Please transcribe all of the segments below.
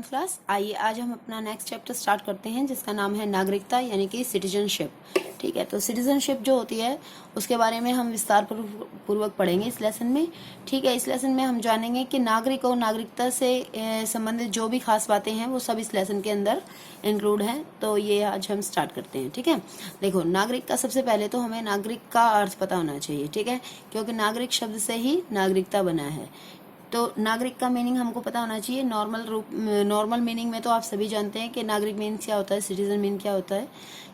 Class. आइए आज हम अपना नेक्स्ट चैप्टर स्टार्ट करते हैं जिसका नाम है नागरिकता यानी कि सिटीजनशिप। ठीक है, तो सिटीजनशिप जो होती है उसके बारे में हम विस्तार पूर्वक पढ़ेंगे इस लेसन में। ठीक है, इस लेसन में हम जानेंगे कि नागरिक और नागरिकता से संबंधित जो भी खास बातें हैं वो सब इस लेसन के अंदर इंक्लूड हैं। तो ये आज हम स्टार्ट करते हैं। ठीक है, देखो नागरिक का सबसे पहले तो हमें नागरिक का अर्थ पता होना चाहिए। ठीक है, क्योंकि नागरिक शब्द से ही नागरिकता बना है। तो नागरिक का मीनिंग हमको पता होना चाहिए। नॉर्मल मीनिंग में तो आप सभी जानते हैं कि नागरिक मीन्स क्या होता है, सिटीजन मीन क्या होता है।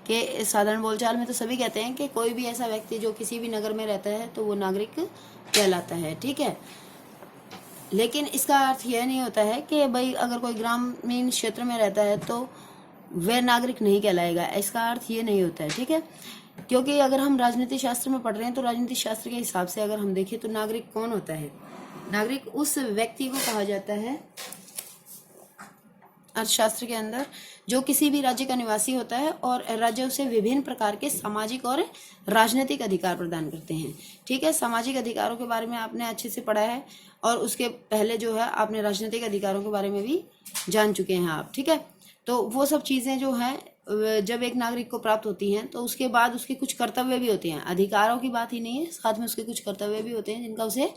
कि साधारण बोलचाल में तो सभी कहते हैं कि कोई भी ऐसा व्यक्ति जो किसी भी नगर में रहता है तो वो नागरिक कहलाता है। ठीक है, लेकिन इसका अर्थ यह नहीं होता है कि भाई अगर कोई ग्रामीण क्षेत्र में रहता है तो वह नागरिक नहीं कहलाएगा। इसका अर्थ ये नहीं होता है। ठीक है, क्योंकि अगर हम राजनीति शास्त्र में पढ़ रहे हैं तो राजनीति शास्त्र के हिसाब से अगर हम देखें तो नागरिक कौन होता है, नागरिक उस व्यक्ति को कहा जाता है अर्थशास्त्र के अंदर जो किसी भी राज्य का निवासी होता है और राज्य उसे विभिन्न प्रकार के सामाजिक और राजनीतिक अधिकार प्रदान करते हैं। ठीक है, सामाजिक अधिकारों के बारे में आपने अच्छे से पढ़ा है और उसके पहले जो है आपने राजनीतिक अधिकारों के बारे में भी जान चुके हैं आप। ठीक है, तो वो सब चीज़ें जो हैं जब एक नागरिक को प्राप्त होती हैं तो उसके बाद उसके कुछ कर्तव्य भी होते हैं। अधिकारों की बात ही नहीं है, साथ में उसके कुछ कर्तव्य भी होते हैं जिनका उसे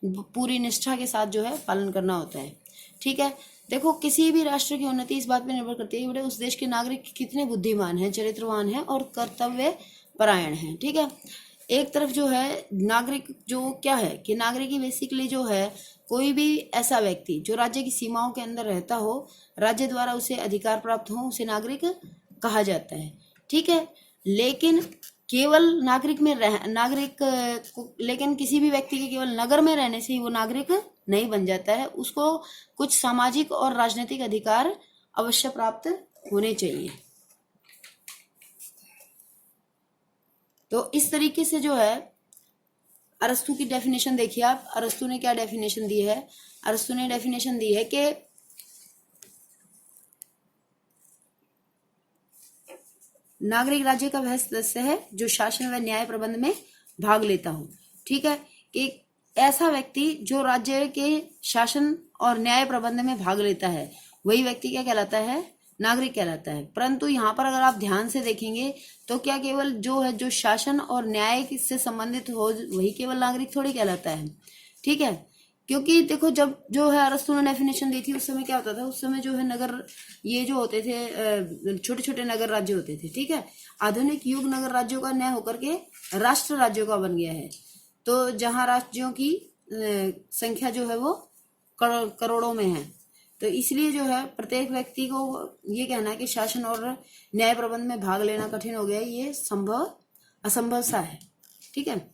पूरी निष्ठा के साथ जो है पालन करना होता है। ठीक है, देखो किसी भी राष्ट्र की उन्नति इस बात पर निर्भर करती है कि उस देश के नागरिक कितने बुद्धिमान हैं, चरित्रवान हैं और कर्तव्य परायण हैं। ठीक है, एक तरफ जो है नागरिक जो क्या है कि नागरिक ही बेसिकली जो है कोई भी ऐसा व्यक्ति जो राज्य की सीमाओं के अंदर रहता हो, राज्य द्वारा उसे अधिकार प्राप्त हो, उसे नागरिक कहा जाता है। ठीक है, लेकिन केवल लेकिन किसी भी व्यक्ति के केवल नगर में रहने से ही वो नागरिक नहीं बन जाता है। उसको कुछ सामाजिक और राजनीतिक अधिकार अवश्य प्राप्त होने चाहिए। तो इस तरीके से जो है अरस्तु की डेफिनेशन देखिए आप। अरस्तु ने क्या डेफिनेशन दी है? अरस्तु ने डेफिनेशन दी है कि नागरिक राज्य का वह सदस्य है जो शासन व न्याय प्रबंध में भाग लेता हो। ठीक है, कि ऐसा व्यक्ति जो राज्य के शासन और न्याय प्रबंध में भाग लेता है वही व्यक्ति क्या कहलाता है? नागरिक कहलाता है। परंतु यहाँ पर अगर आप ध्यान से देखेंगे तो क्या केवल जो है जो शासन और न्याय से संबंधित हो वही केवल नागरिक थोड़ी कहलाता है। ठीक है, क्योंकि देखो जब जो है अरस्तु ने डेफिनेशन दी थी उस समय क्या होता था? उस समय जो है नगर ये जो होते थे छोटे छोटे नगर राज्य होते थे। ठीक है, आधुनिक युग नगर राज्यों का न्याय होकर के राष्ट्र राज्यों का बन गया है। तो जहाँ राज्यों की संख्या जो है वो करोड़ों में है, तो इसलिए जो है प्रत्येक व्यक्ति को ये कहना है कि शासन और न्याय प्रबंध में भाग लेना कठिन हो गया है, ये असंभव सा है। ठीक है,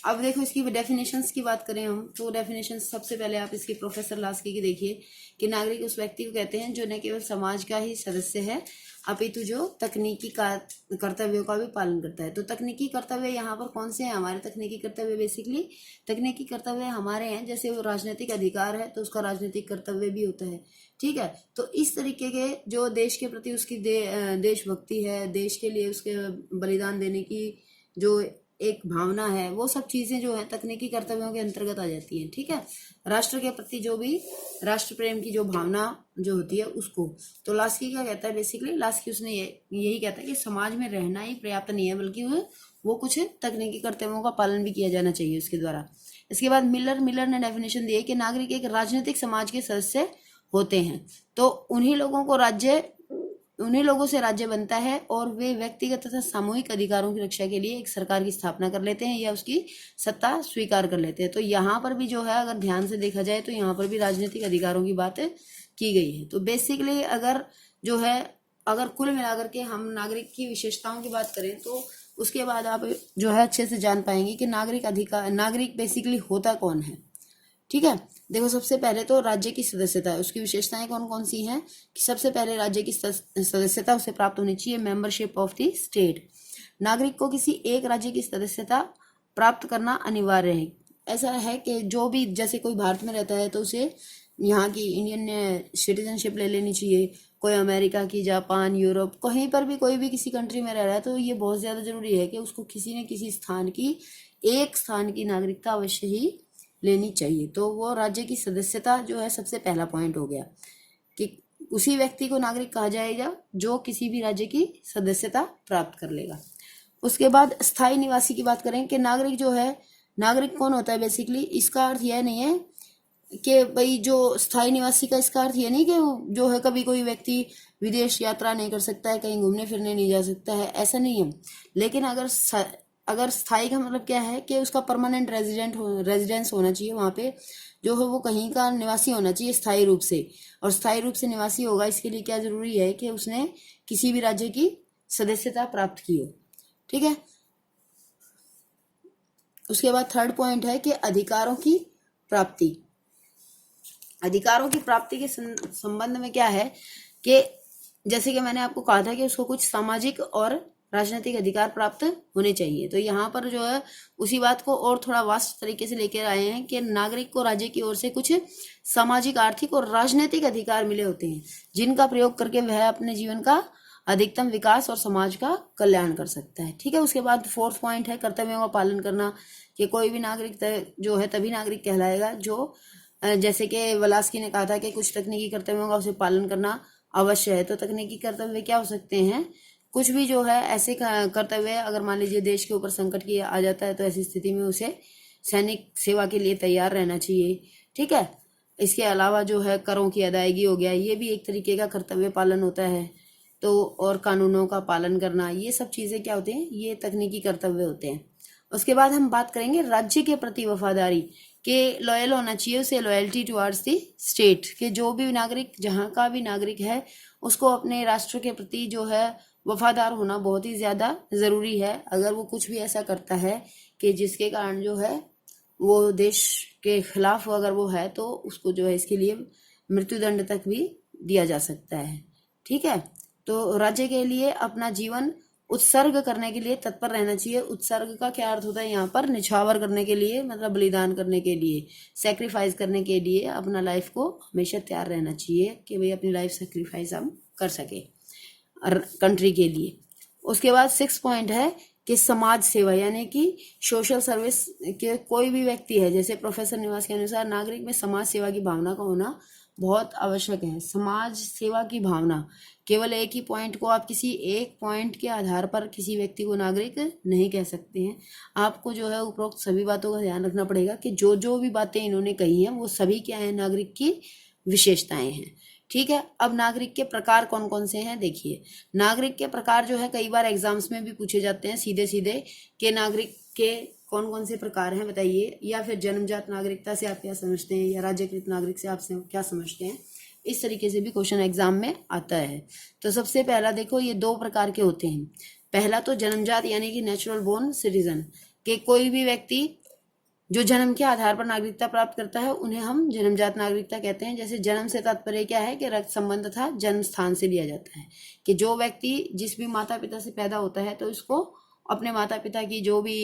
अब देखो इसकी डेफिनेशंस की बात करें हम तो डेफिनेशंस सबसे पहले आप इसकी प्रोफेसर लास्की की देखिए कि नागरिक उस व्यक्ति को कहते हैं जो न केवल समाज का ही सदस्य है अपितु जो तकनीकी कर्तव्यों का भी पालन करता है। तो तकनीकी कर्तव्य यहाँ पर कौन से हैं हमारे? तकनीकी कर्तव्य बेसिकली तकनीकी कर्तव्य हमारे हैं जैसे वो राजनीतिक अधिकार है तो उसका राजनीतिक कर्तव्य भी होता है। ठीक है, तो इस तरीके के जो देश के प्रति उसकी देशभक्ति है, देश के लिए उसके बलिदान देने की जो एक भावना है, वो सब चीजें जो है तकनीकी कर्तव्यों के अंतर्गत आ जाती हैं। ठीक है, राष्ट्र के प्रति जो भी राष्ट्र प्रेम की जो भावना जो होती है उसको। तो लास्की क्या कहता है? बेसिकली लास्की उसने यही कहता है कि समाज में रहना ही पर्याप्त नहीं है बल्कि वो कुछ तकनीकी कर्तव्यों का पालन भी किया जाना चाहिए उसके द्वारा। इसके बाद मिलर ने डेफिनेशन दी है कि नागरिक एक राजनीतिक समाज के सदस्य होते हैं। तो उन्हीं लोगों से राज्य बनता है और वे व्यक्तिगत तथा सामूहिक अधिकारों की रक्षा के लिए एक सरकार की स्थापना कर लेते हैं या उसकी सत्ता स्वीकार कर लेते हैं। तो यहाँ पर भी जो है अगर ध्यान से देखा जाए तो यहाँ पर भी राजनीतिक अधिकारों की बात की गई है। तो बेसिकली अगर कुल मिलाकर के हम नागरिक की विशेषताओं की बात करें तो उसके बाद आप जो है अच्छे से जान पाएंगे कि नागरिक बेसिकली होता कौन है। ठीक है, देखो सबसे पहले तो राज्य की सदस्यता है, उसकी विशेषताएं कौन कौन सी हैं कि सबसे पहले राज्य की सदस्यता उसे प्राप्त होनी चाहिए, मेंबरशिप ऑफ द स्टेट। नागरिक को किसी एक राज्य की सदस्यता प्राप्त करना अनिवार्य है। ऐसा है कि जो भी जैसे कोई भारत में रहता है तो उसे यहाँ की इंडियन सिटीजनशिप ले लेनी चाहिए। कोई अमेरिका की, जापान, यूरोप, कहीं पर भी कोई भी किसी कंट्री में रह रहा है तो ये बहुत ज़्यादा जरूरी है कि उसको किसी न किसी एक स्थान की नागरिकता अवश्य ही लेनी चाहिए। तो वो राज्य की सदस्यता जो है सबसे पहला पॉइंट हो गया कि उसी व्यक्ति को नागरिक कहा जाएगा जो किसी भी राज्य की सदस्यता प्राप्त कर लेगा। उसके बाद स्थायी निवासी की बात करें कि नागरिक जो है, नागरिक कौन होता है बेसिकली, इसका अर्थ यह नहीं है कि भाई जो स्थायी निवासी का इसका अर्थ ये नहीं कि जो है कभी कोई व्यक्ति विदेश यात्रा नहीं कर सकता है, कहीं घूमने फिरने नहीं जा सकता है, ऐसा नहीं है। लेकिन अगर स्थायी का मतलब क्या है कि उसका परमानेंट रेजिडेंस होना चाहिए, वहाँ पे जो है वो कहीं का निवासी होना चाहिए स्थायी रूप से। और स्थायी रूप से निवासी होगा, इसके लिए क्या जरूरी है कि उसने किसी भी राज्य की सदस्यता प्राप्त की हो। ठीक है। उसके बाद थर्ड पॉइंट है कि अधिकारों की प्राप्ति। अधिकारों की प्राप्ति के संबंध में क्या है कि जैसे कि मैंने आपको कहा था कि उसको कुछ सामाजिक और राजनीतिक अधिकार प्राप्त होने चाहिए। तो यहाँ पर जो है उसी बात को और थोड़ा वास्ट तरीके से लेकर आए हैं कि नागरिक को राज्य की ओर से कुछ सामाजिक, आर्थिक और राजनीतिक अधिकार मिले होते हैं, जिनका प्रयोग करके वह अपने जीवन का अधिकतम विकास और समाज का कल्याण कर सकता है। ठीक है। उसके बाद फोर्थ पॉइंट है कर्तव्यों का पालन करना, कि कोई भी नागरिक जो है तभी नागरिक कहलाएगा जो, जैसे कि वलास्की ने कहा था कि कुछ तकनीकी कर्तव्यों का उसे पालन करना अवश्य है। तो तकनीकी कर्तव्य क्या हो सकते हैं, कुछ भी जो है ऐसे कर्तव्य, अगर मान लीजिए देश के ऊपर संकट की आ जाता है तो ऐसी स्थिति में उसे सैनिक सेवा के लिए तैयार रहना चाहिए। ठीक है। इसके अलावा जो है करों की अदायगी हो गया, ये भी एक तरीके का कर्तव्य पालन होता है। तो और कानूनों का पालन करना, ये सब चीजें क्या होते हैं, ये तकनीकी कर्तव्य होते हैं। उसके बाद हम बात करेंगे राज्य के प्रति वफादारी, के लॉयल होना चाहिए उसे, लॉयल्टी टुवर्ड्स दी स्टेट, के जो भी नागरिक, जहाँ का भी नागरिक है, उसको अपने राष्ट्र के प्रति जो है वफादार होना बहुत ही ज्यादा जरूरी है। अगर वो कुछ भी ऐसा करता है कि जिसके कारण जो है वो देश के खिलाफ अगर वो है, तो उसको जो है इसके लिए मृत्युदंड तक भी दिया जा सकता है। ठीक है। तो राज्य के लिए अपना जीवन उत्सर्ग करने के लिए तत्पर रहना चाहिए। उत्सर्ग का क्या अर्थ होता है यहाँ पर, निछावर करने के लिए, मतलब बलिदान करने के लिए, सेक्रीफाइस करने के लिए अपना लाइफ को हमेशा तैयार रहना चाहिए कि भाई अपनी लाइफ सेक्रीफाइस हम कर सके कंट्री के लिए। उसके बाद 6 पॉइंट है कि समाज सेवा, यानी कि सोशल सर्विस के कोई भी व्यक्ति है, जैसे प्रोफेसर निवास के अनुसार नागरिक में समाज सेवा की भावना का होना बहुत आवश्यक है। समाज सेवा की भावना, केवल एक ही पॉइंट को आप किसी एक पॉइंट के आधार पर किसी व्यक्ति को नागरिक नहीं कह सकते हैं। आपको जो है उपरोक्त सभी बातों का ध्यान रखना पड़ेगा कि जो जो भी बातें इन्होंने कही हैं वो सभी क्या है, नागरिक की विशेषताएं हैं। ठीक है। अब नागरिक के प्रकार कौन कौन से हैं, देखिए नागरिक के प्रकार जो है कई बार एग्जाम्स में भी पूछे जाते हैं सीधे सीधे कि नागरिक के कौन कौन से प्रकार हैं बताइए, या फिर जन्मजात नागरिकता से आप क्या समझते हैं, या राज्यकृत नागरिक से आप क्या समझते हैं। इस तरीके से भी क्वेश्चन एग्जाम में आता है। तो सबसे पहला देखो, ये 2 प्रकार के होते हैं। पहला तो जन्मजात यानी कि नेचुरल बोर्न सिटीजन, के कोई भी व्यक्ति जो जन्म के आधार पर नागरिकता प्राप्त करता है उन्हें हम जन्मजात नागरिकता कहते हैं। जैसे जन्म से तात्पर्य क्या है कि रक्त संबंध तथा जन्म स्थान से लिया जाता है, कि जो व्यक्ति जिस भी माता पिता से पैदा होता है तो इसको अपने माता पिता की जो भी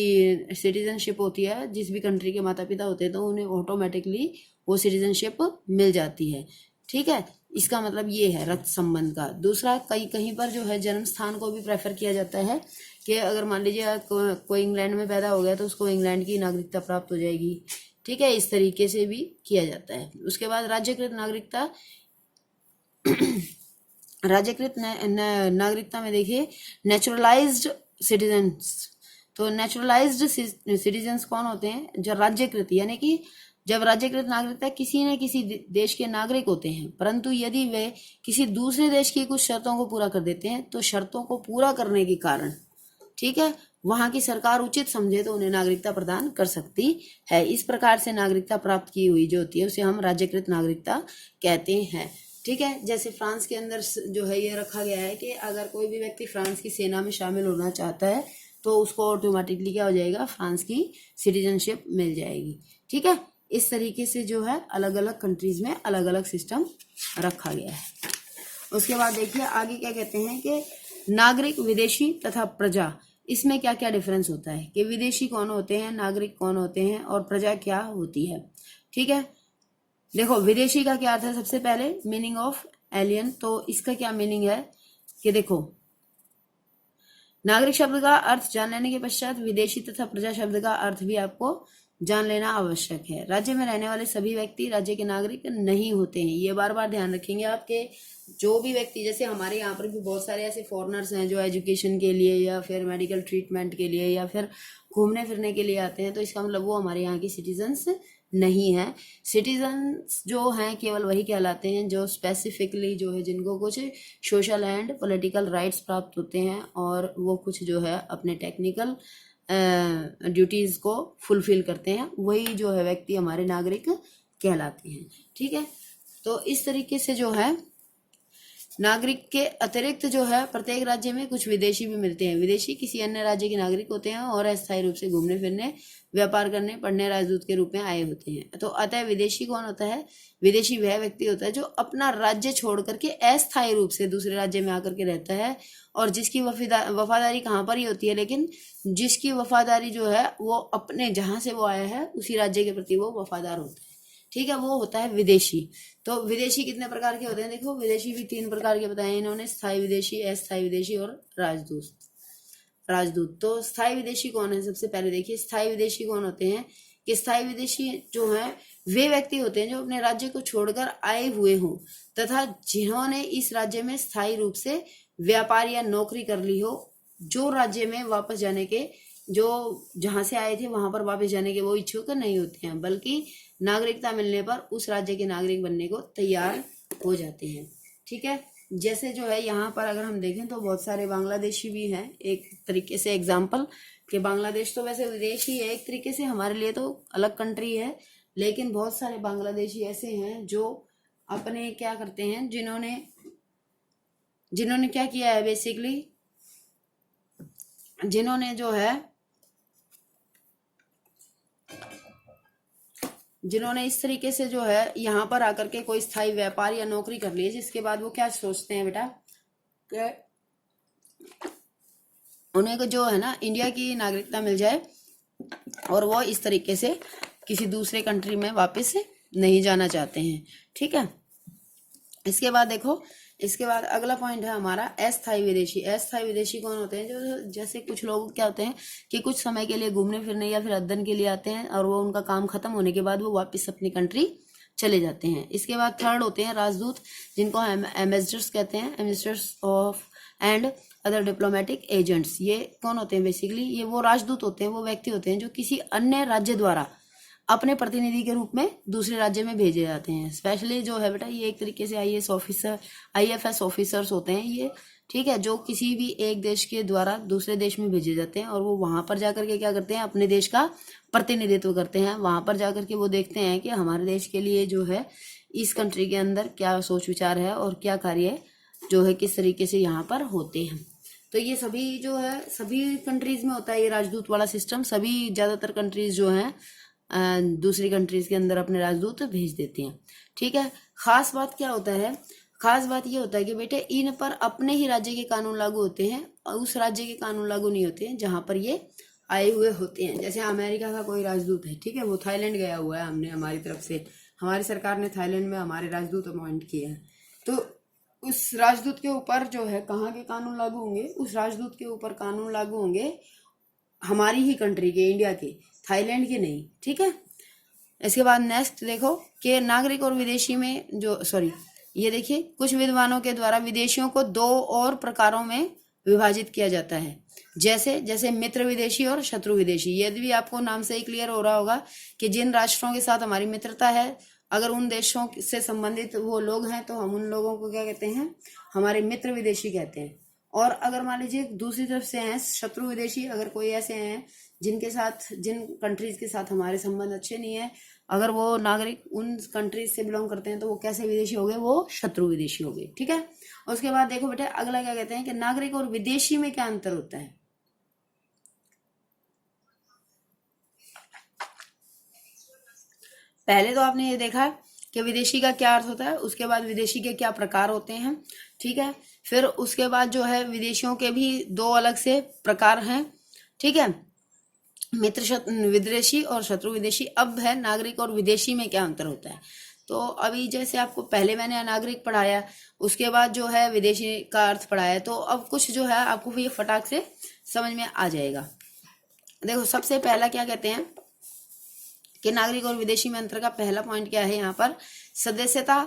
सिटीजनशिप होती है, जिस भी कंट्री के माता पिता होते हैं तो उन्हें ऑटोमेटिकली वो सिटीजनशिप मिल जाती है। ठीक है। इसका मतलब ये है रक्त संबंध का। दूसरा, कहीं पर जो है जन्म स्थान को भी प्रेफर किया जाता है कि अगर मान लीजिए कोई इंग्लैंड में पैदा हो गया तो उसको इंग्लैंड की नागरिकता प्राप्त हो जाएगी। ठीक है। इस तरीके से भी किया जाता है। उसके बाद राज्यकृत नागरिकता राज्यकृत नागरिकता में देखिए नेचुरलाइज्ड सिटीजन्स। तो नेचुरलाइज्ड सिटीजन्स कौन होते हैं, जो राज्यकृत, यानी कि जब राज्यकृत नागरिकता किसी न किसी देश के नागरिक होते हैं, परंतु यदि वे किसी दूसरे देश की कुछ शर्तों को पूरा कर देते हैं तो शर्तों को पूरा करने के कारण, ठीक है, वहां की सरकार उचित समझे तो उन्हें नागरिकता प्रदान कर सकती है। इस प्रकार से नागरिकता प्राप्त की हुई जो होती है उसे हम राज्यकृत नागरिकता कहते हैं। ठीक है। जैसे फ्रांस के अंदर जो है ये रखा गया है कि अगर कोई भी व्यक्ति फ्रांस की सेना में शामिल होना चाहता है तो उसको ऑटोमेटिकली क्या हो जाएगा, फ्रांस की सिटीजनशिप मिल जाएगी। ठीक है। इस तरीके से जो है अलग अलग कंट्रीज में अलग अलग सिस्टम रखा गया है। उसके बाद देखिए आगे क्या कहते हैं कि नागरिक, विदेशी तथा प्रजा, इसमें क्या क्या डिफरेंस होता है कि विदेशी कौन होते हैं, नागरिक कौन होते हैं और प्रजा क्या होती है। ठीक है। देखो विदेशी का क्या अर्थ है, सबसे पहले मीनिंग ऑफ एलियन। तो इसका क्या मीनिंग है कि देखो नागरिक शब्द का अर्थ जान लेने के पश्चात विदेशी तथा प्रजा शब्द का अर्थ भी आपको जान लेना आवश्यक है। राज्य में रहने वाले सभी व्यक्ति राज्य के नागरिक नहीं होते हैं। ये बार बार ध्यान रखेंगे आपके जो भी व्यक्ति, जैसे हमारे यहाँ पर भी बहुत सारे ऐसे फॉरेनर्स हैं जो एजुकेशन के लिए या फिर मेडिकल ट्रीटमेंट के लिए या फिर घूमने फिरने के लिए आते हैं, तो इसका मतलब वो हमारे यहाँ की सिटीजन्स नहीं है। सिटीजन्स जो हैं केवल वही कहलाते हैं जो स्पेसिफिकली जो है जिनको कुछ सोशल एंड पॉलिटिकल राइट्स प्राप्त होते हैं और वो कुछ जो है अपने टेक्निकल ड्यूटीज़ को फुलफिल करते हैं, वही जो है व्यक्ति हमारे नागरिक कहलाते हैं। ठीक है, तो इस तरीके से जो है नागरिक के अतिरिक्त जो है प्रत्येक राज्य में कुछ विदेशी भी मिलते हैं। विदेशी किसी अन्य राज्य के नागरिक होते हैं और अस्थायी रूप से घूमने फिरने, व्यापार करने, पढ़ने राजदूत के रूप में आए होते हैं। तो अतः विदेशी कौन होता है? विदेशी वह व्यक्ति होता है जो अपना राज्य छोड़ करके अस्थायी रूप से दूसरे राज्य में आकर के रहता है और जिसकी वफादारी कहाँ पर ही होती है, लेकिन जिसकी वफादारी जो है वो अपने जहाँ से वो आया है उसी राज्य के प्रति वो वफादार होता है। ठीक है, वो होता है विदेशी। तो विदेशी कितने प्रकार के होते हैं? देखो, विदेशी भी 3 प्रकार के बताए इन्होंने, स्थायी विदेशी, अस्थायी विदेशी और राजदूत। तो स्थायी विदेशी कौन है? सबसे पहले देखिए स्थायी विदेशी कौन होते हैं कि स्थायी विदेशी जो हैं वे व्यक्ति होते हैं जो अपने राज्य को छोड़कर आए हुए हों तथा जिन्होंने इस राज्य में स्थायी रूप से व्यापार या नौकरी कर ली हो, जो राज्य में वापस जाने के, जो जहां से आए थे वहां पर वापस जाने के वो इच्छुक नहीं होते हैं, बल्कि नागरिकता मिलने पर उस राज्य के नागरिक बनने को तैयार हो जाते हैं। ठीक है, जैसे जो है यहाँ पर अगर हम देखें तो बहुत सारे बांग्लादेशी भी हैं, एक तरीके से एग्जाम्पल कि बांग्लादेश तो वैसे विदेश ही है एक तरीके से, हमारे लिए तो अलग कंट्री है, लेकिन बहुत सारे बांग्लादेशी ऐसे हैं जो अपने क्या करते हैं, जिन्होंने क्या किया है बेसिकली, जिन्होंने जो है जिन्होंने इस तरीके से जो है यहाँ पर आकर के कोई स्थायी व्यापार या नौकरी कर ली है, जिसके बाद वो क्या सोचते हैं बेटा कि उन्हें को जो है ना इंडिया की नागरिकता मिल जाए और वो इस तरीके से किसी दूसरे कंट्री में वापस नहीं जाना चाहते हैं। ठीक है, इसके बाद देखो, इसके बाद अगला पॉइंट है हमारा अस्थायी विदेशी। अस्थायी विदेशी कौन होते हैं? जो जैसे कुछ लोग क्या होते हैं कि कुछ समय के लिए घूमने फिरने या फिर अध्ययन के लिए आते हैं और वो उनका काम खत्म होने के बाद वो वापस अपनी कंट्री चले जाते हैं। इसके बाद थर्ड होते हैं राजदूत, जिनको एम्बेसडर्स कहते हैं, ambassadors of and other diplomatic agents. ये कौन होते हैं बेसिकली? ये वो राजदूत होते हैं, वो व्यक्ति होते हैं जो किसी अन्य राज्य द्वारा अपने प्रतिनिधि के रूप में दूसरे राज्य में भेजे जाते हैं। स्पेशली जो है बेटा ये एक तरीके से आईएएस ऑफिसर, आईएफएस ऑफिसर्स होते हैं ये। ठीक है, जो किसी भी एक देश के द्वारा दूसरे देश में भेजे जाते हैं और वो वहां पर जाकर के क्या करते हैं, अपने देश का प्रतिनिधित्व करते हैं। वहां पर जाकर के वो देखते हैं कि हमारे देश के लिए जो है इस कंट्री के अंदर क्या सोच विचार है और क्या कार्य जो है किस तरीके से यहाँ पर होते हैं। तो ये सभी जो है सभी कंट्रीज में होता है ये राजदूत वाला सिस्टम। सभी ज्यादातर कंट्रीज जो हैं दूसरी कंट्रीज के अंदर अपने राजदूत भेज देते हैं। ठीक है, खास बात क्या होता है? खास बात ये होता है कि बेटे इन पर अपने ही राज्य के कानून लागू होते हैं और उस राज्य के कानून लागू नहीं होते हैं जहां पर ये आए हुए होते हैं। जैसे अमेरिका का कोई राजदूत है, ठीक है, वो थाईलैंड गया हुआ है, हमने हमारी तरफ से, हमारी सरकार ने थाईलैंड में हमारे राजदूत अपॉइंट किए हैं, तो उस राजदूत के ऊपर जो है कहाँ के कानून लागू होंगे? उस राजदूत के ऊपर कानून लागू होंगे हमारी ही कंट्री के, इंडिया के, थाईलैंड के नहीं। ठीक है, इसके बाद नेक्स्ट देखो कि नागरिक और विदेशी में जो ये देखिए कुछ विद्वानों के द्वारा विदेशियों को 2 और प्रकारों में विभाजित किया जाता है, जैसे मित्र विदेशी और शत्रु विदेशी। यदि भी आपको नाम से ही क्लियर हो रहा होगा कि जिन राष्ट्रों के साथ हमारी मित्रता है, अगर उन देशों से संबंधित वो लोग हैं तो हम उन लोगों को क्या कहते हैं? हमारे मित्र विदेशी कहते हैं। और अगर मान लीजिए दूसरी तरफ से हैं शत्रु विदेशी, अगर कोई ऐसे हैं जिन कंट्रीज के साथ हमारे संबंध अच्छे नहीं है, अगर वो नागरिक उन कंट्रीज से बिलोंग करते हैं तो वो कैसे विदेशी हो गए? वो शत्रु विदेशी हो गए। ठीक है, उसके बाद देखो बेटा अगला क्या कहते हैं कि नागरिक और विदेशी में क्या अंतर होता है। पहले तो आपने ये देखा कि विदेशी का क्या अर्थ होता है, उसके बाद विदेशी के क्या प्रकार होते हैं। ठीक है, फिर उसके बाद जो है विदेशियों के भी 2 अलग से प्रकार हैं। ठीक है, मित्र विदेशी और शत्रु विदेशी। अब है नागरिक और विदेशी में क्या अंतर होता है। तो अभी जैसे आपको पहले मैंने अनागरिक पढ़ाया, उसके बाद जो है विदेशी का अर्थ पढ़ाया, तो अब कुछ जो है आपको ये फटाक से समझ में आ जाएगा। देखो सबसे पहला क्या कहते हैं कि नागरिक और विदेशी में अंतर का पहला पॉइंट क्या है यहाँ पर, सदस्यता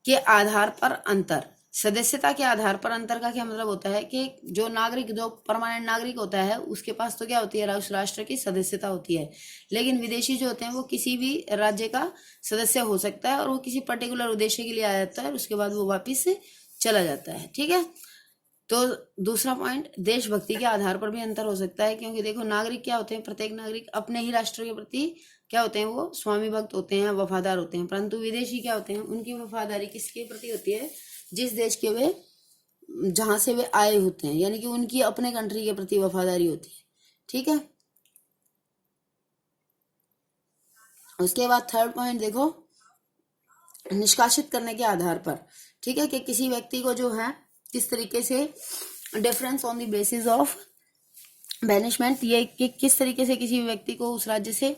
के आधार पर अंतर। सदस्यता के आधार पर अंतर का क्या मतलब होता है कि जो नागरिक, जो परमानेंट नागरिक होता है उसके पास तो क्या होती है, उस राष्ट्र की सदस्यता होती है, लेकिन विदेशी जो होते हैं वो किसी भी राज्य का सदस्य हो सकता है और वो किसी पर्टिकुलर उद्देश्य के लिए आ जाता है और उसके बाद वो वापिस चला जाता है। ठीक है, तो दूसरा पॉइंट, देशभक्ति के आधार पर भी अंतर हो सकता है, क्योंकि देखो नागरिक क्या होते हैं, प्रत्येक नागरिक अपने ही राष्ट्र के प्रति क्या होते हैं, वो स्वामी भक्त होते हैं, वफादार होते हैं, परंतु विदेशी क्या होते हैं, उनकी वफादारी किसके प्रति होती है, जिस देश के वे, जहां से वे आए होते हैं, यानी कि उनकी अपने कंट्री के प्रति वफादारी होती है। ठीक है, उसके बाद थर्ड पॉइंट देखो, निष्कासित करने के आधार पर। ठीक है, कि किसी व्यक्ति को जो है किस तरीके से, difference on the basis of banishment, ये कि किस तरीके से किसी व्यक्ति को उस राज्य से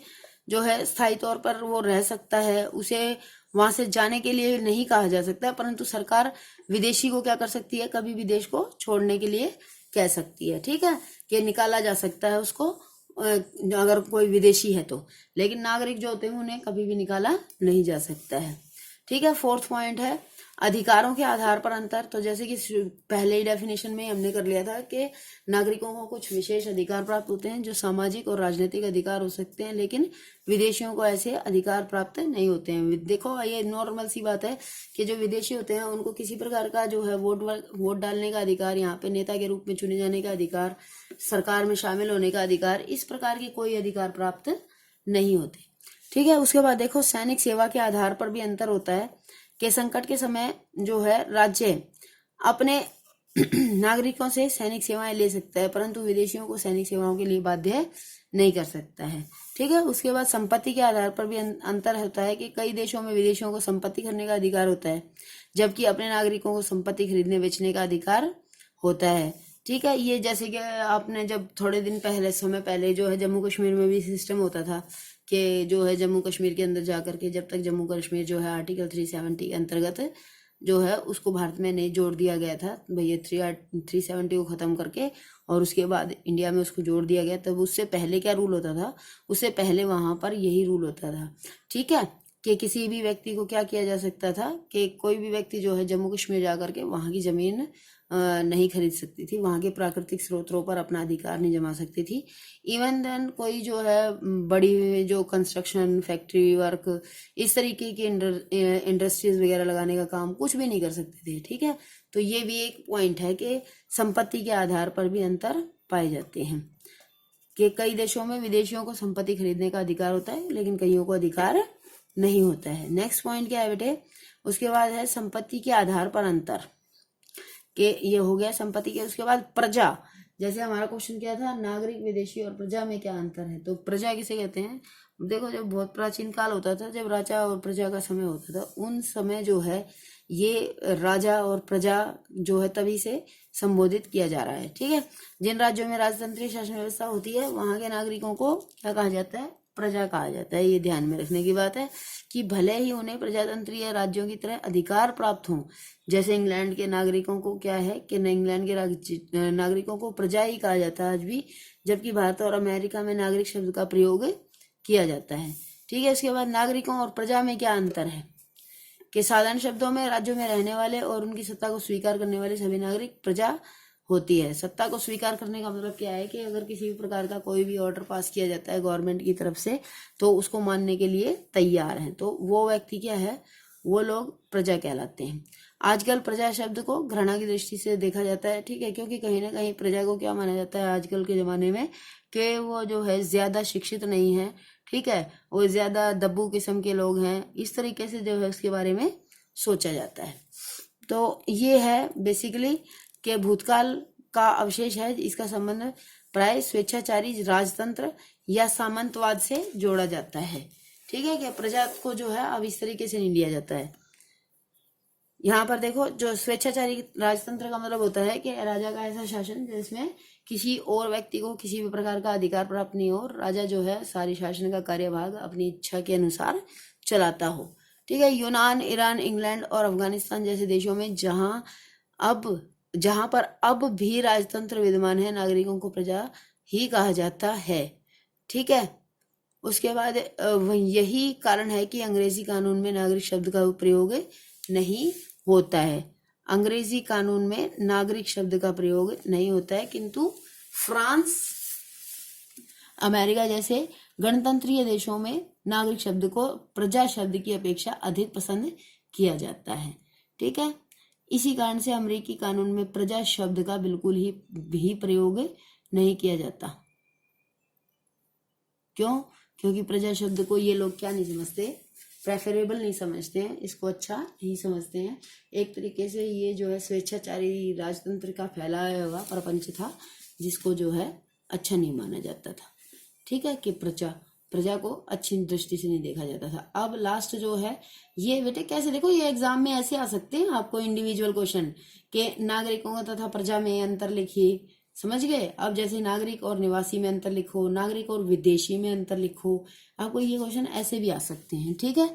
जो है स्थायी तौर पर वो रह सकता है, उसे वहां से जाने के लिए नहीं कहा जा सकता है, परंतु सरकार विदेशी को क्या कर सकती है, कभी भी देश को छोड़ने के लिए कह सकती है। ठीक है, कि निकाला जा सकता है उसको, अगर कोई विदेशी है तो, लेकिन नागरिक जो होते हैं उन्हें कभी भी निकाला नहीं जा सकता है। ठीक है, फोर्थ पॉइंट है अधिकारों के आधार पर अंतर। तो जैसे कि पहले ही डेफिनेशन में हमने कर लिया था कि नागरिकों को कुछ विशेष अधिकार प्राप्त होते हैं जो सामाजिक और राजनीतिक अधिकार हो सकते हैं, लेकिन विदेशियों को ऐसे अधिकार प्राप्त नहीं होते हैं। देखो ये नॉर्मल सी बात है कि जो विदेशी होते हैं उनको किसी प्रकार का जो है वोट डालने का अधिकार, यहाँ पे नेता के रूप में चुने जाने का अधिकार, सरकार में शामिल होने का अधिकार, इस प्रकार के कोई अधिकार प्राप्त नहीं होते। ठीक है, उसके बाद देखो सैनिक सेवा के आधार पर भी अंतर होता है कि संकट के समय जो है राज्य अपने नागरिकों से सैनिक सेवाएं ले सकता है, परंतु विदेशियों को सैनिक सेवाओं के लिए बाध्य नहीं कर सकता है। ठीक है, उसके बाद संपत्ति के आधार पर भी अंतर होता है कि कई देशों में विदेशियों को संपत्ति खरीदने का अधिकार होता है, जबकि अपने नागरिकों को संपत्ति खरीदने बेचने का अधिकार होता है। ठीक है, ये जैसे कि आपने जब थोड़े दिन पहले, समय पहले जो है जम्मू कश्मीर में भी सिस्टम होता था कि जो है जम्मू कश्मीर के अंदर जाकर के, जब तक जम्मू कश्मीर जो है आर्टिकल 370 के अंतर्गत जो है उसको भारत में नहीं जोड़ दिया गया था, भैया 370 को खत्म करके और उसके बाद इंडिया में उसको जोड़ दिया गया, तब उससे पहले क्या रूल होता था, उससे पहले वहां पर यही रूल होता था। ठीक है, कि किसी भी व्यक्ति को क्या किया जा सकता था कि कोई भी व्यक्ति जो है जम्मू कश्मीर जाकर के वहां की जमीन नहीं खरीद सकती थी, वहां के प्राकृतिक स्रोतों पर अपना अधिकार नहीं जमा सकती थी। इवन देन कोई जो है बड़ी जो कंस्ट्रक्शन, फैक्ट्री वर्क, इस तरीके की इंडस्ट्रीज वगैरह लगाने का काम कुछ भी नहीं कर सकते थे। ठीक है, तो ये भी एक पॉइंट है कि संपत्ति के आधार पर भी अंतर पाए जाते हैं, कि कई देशों में विदेशियों को संपत्ति खरीदने का अधिकार होता है लेकिन कईयों को अधिकार नहीं होता है। नेक्स्ट पॉइंट क्या है बेटे, उसके बाद है संपत्ति के आधार पर अंतर, कि ये हो गया संपत्ति के। उसके बाद प्रजा, जैसे हमारा क्वेश्चन क्या था, नागरिक, विदेशी और प्रजा में क्या अंतर है, तो प्रजा किसे कहते हैं। देखो जब बहुत प्राचीन काल होता था, जब राजा और प्रजा का समय होता था, उन समय जो है ये राजा और प्रजा जो है तभी से संबोधित किया जा रहा है। ठीक है, जिन राज्यों में राजतंत्रीय शासन व्यवस्था होती है वहां के नागरिकों को क्या कहा जाता है, प्रजा कहा जाता है। ये ध्यान में रखने की बात है कि भले ही उन्हें प्रजातंत्रीय राज्यों की तरह अधिकार प्राप्त हों, जैसे इंग्लैंड के नागरिकों को क्या है कि इंग्लैंड के नागरिकों को प्रजा ही कहा जाता है आज भी, जबकि भारत और अमेरिका में नागरिक शब्द का प्रयोग किया जाता है। ठीक है, इसके बाद नागरिकों और प्रजा में क्या अंतर है, कि साधारण शब्दों में राज्यों में रहने वाले और उनकी सत्ता को स्वीकार करने वाले सभी नागरिक प्रजा होती है। सत्ता को स्वीकार करने का मतलब क्या है कि अगर किसी भी प्रकार का कोई भी ऑर्डर पास किया जाता है गवर्नमेंट की तरफ से, तो उसको मानने के लिए तैयार हैं, तो वो व्यक्ति क्या है, वो लोग प्रजा कहलाते हैं। आजकल प्रजा शब्द को घृणा की दृष्टि से देखा जाता है। ठीक है, क्योंकि कहीं ना कहीं प्रजा को क्या माना जाता है आजकल के जमाने में, कि वो जो है ज्यादा शिक्षित नहीं है। ठीक है, वो ज्यादा दब्बू किस्म के लोग हैं, इस तरीके से जो है उसके बारे में सोचा जाता है। तो ये है बेसिकली कि भूतकाल का अवशेष है, इसका संबंध प्राय स्वेच्छाचारी राजतंत्र या सामंतवाद से जोड़ा जाता है। ठीक है, कि प्रजा को जो है अब इस तरीके से नहीं लिया जाता है। यहाँ पर देखो, जो स्वेच्छाचारी राजतंत्र का मतलब होता है कि राजा का ऐसा शासन जिसमें किसी और व्यक्ति को किसी भी प्रकार का अधिकार प्राप्त नहीं हो, राजा जो है सारी शासन का कार्यभाग अपनी इच्छा के अनुसार चलाता हो। ठीक है, यूनान, ईरान, इंग्लैंड और अफगानिस्तान जैसे देशों में जहां पर अब भी राजतंत्र विद्यमान है, नागरिकों को प्रजा ही कहा जाता है। ठीक है, उसके बाद यही कारण है कि अंग्रेजी कानून में नागरिक शब्द का प्रयोग नहीं होता है। अंग्रेजी कानून में नागरिक शब्द का प्रयोग नहीं होता है, किंतु फ्रांस, अमेरिका जैसे गणतंत्रीय देशों में नागरिक शब्द को प्रजा शब्द की अपेक्षा अधिक पसंद किया जाता है। ठीक है, इसी कारण से अमेरिकी कानून में प्रजा शब्द का बिल्कुल ही भी प्रयोग नहीं किया जाता। क्यों? क्योंकि प्रजा शब्द को ये लोग क्या नहीं समझते, प्रेफरेबल नहीं समझते हैं, इसको अच्छा नहीं समझते हैं। एक तरीके से ये जो है स्वेच्छाचारी राजतंत्र का फैलाया हुआ प्रपंच था, जिसको जो है अच्छा नहीं माना जाता था। ठीक है, कि प्रजा को अच्छी दृष्टि से नहीं देखा जाता था। अब लास्ट जो है ये बेटे कैसे, देखो ये एग्जाम में ऐसे आ सकते हैं आपको इंडिविजुअल क्वेश्चन के नागरिकों तथा प्रजा में अंतर लिखिए, समझ गए। अब जैसे नागरिक और निवासी में अंतर लिखो, नागरिक और विदेशी में अंतर लिखो, आपको ये क्वेश्चन ऐसे भी आ सकते हैं। ठीक है,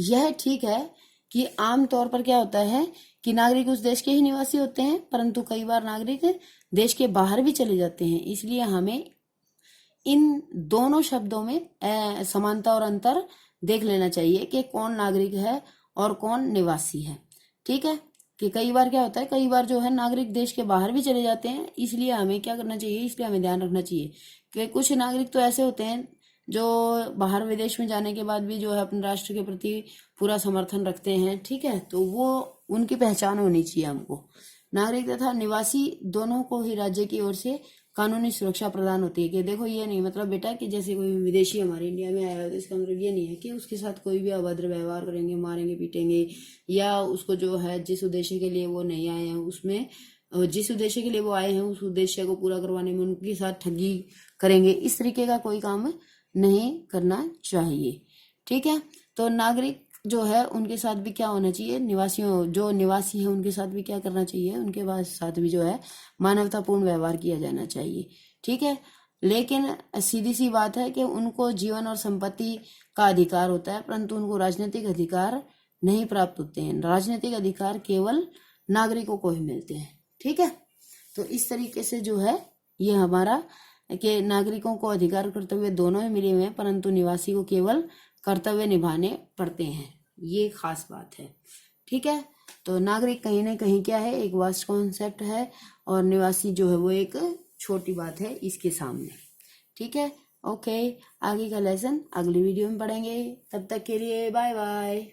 यह ठीक है कि आमतौर पर क्या होता है कि नागरिक उस देश के ही निवासी होते हैं, परंतु कई बार नागरिक देश के बाहर भी चले जाते हैं। इसलिए हमें इन दोनों शब्दों में समानता और अंतर देख लेना चाहिए कि कौन नागरिक है और कौन निवासी है। ठीक है, कि कई बार क्या होता है, कई बार जो है नागरिक देश के बाहर भी चले जाते हैं, इसलिए हमें क्या करना चाहिए, इसलिए हमें ध्यान रखना चाहिए कि कुछ नागरिक तो ऐसे होते हैं जो बाहर विदेश में जाने के बाद भी जो है अपने राष्ट्र के प्रति पूरा समर्थन रखते हैं। ठीक है, तो वो उनकी पहचान होनी चाहिए हमको। नागरिक तथा निवासी दोनों को ही राज्य की ओर से कानूनी सुरक्षा प्रदान होती है। कि देखो ये नहीं मतलब बेटा कि जैसे कोई विदेशी हमारे इंडिया में आया हो तो इसका मतलब ये नहीं है कि उसके साथ कोई भी अभद्र व्यवहार करेंगे, मारेंगे, पीटेंगे, या उसको जो है जिस उद्देश्य के लिए वो नहीं आए हैं उसमें, जिस उद्देश्य के लिए वो आए हैं उस उद्देश्य को पूरा करवाने में उनके साथ ठगी करेंगे, इस तरीके का कोई काम नहीं करना चाहिए। ठीक है, तो नागरिक जो है उनके साथ भी क्या होना चाहिए, निवासियों जो निवासी है उनके साथ भी क्या करना चाहिए, उनके साथ भी जो है मानवतापूर्ण व्यवहार किया जाना चाहिए। ठीक है, लेकिन सीधी सी बात है कि उनको जीवन और संपत्ति का अधिकार होता है, परंतु उनको राजनीतिक अधिकार नहीं प्राप्त होते हैं। राजनीतिक अधिकार केवल नागरिकों को ही मिलते हैं। ठीक है, तो इस तरीके से जो है ये हमारा कि नागरिकों को अधिकार कर्तव्य दोनों ही मिले हुए हैं, परंतु निवासी को केवल कर्तव्य निभाने पड़ते हैं, ये खास बात है। ठीक है, तो नागरिक कहीं ना कहीं क्या है, एक वास्ट कॉन्सेप्ट है, और निवासी जो है वो एक छोटी बात है इसके सामने। ठीक है, ओके, आगे का लेसन अगली वीडियो में पढ़ेंगे। तब तक के लिए बाय बाय।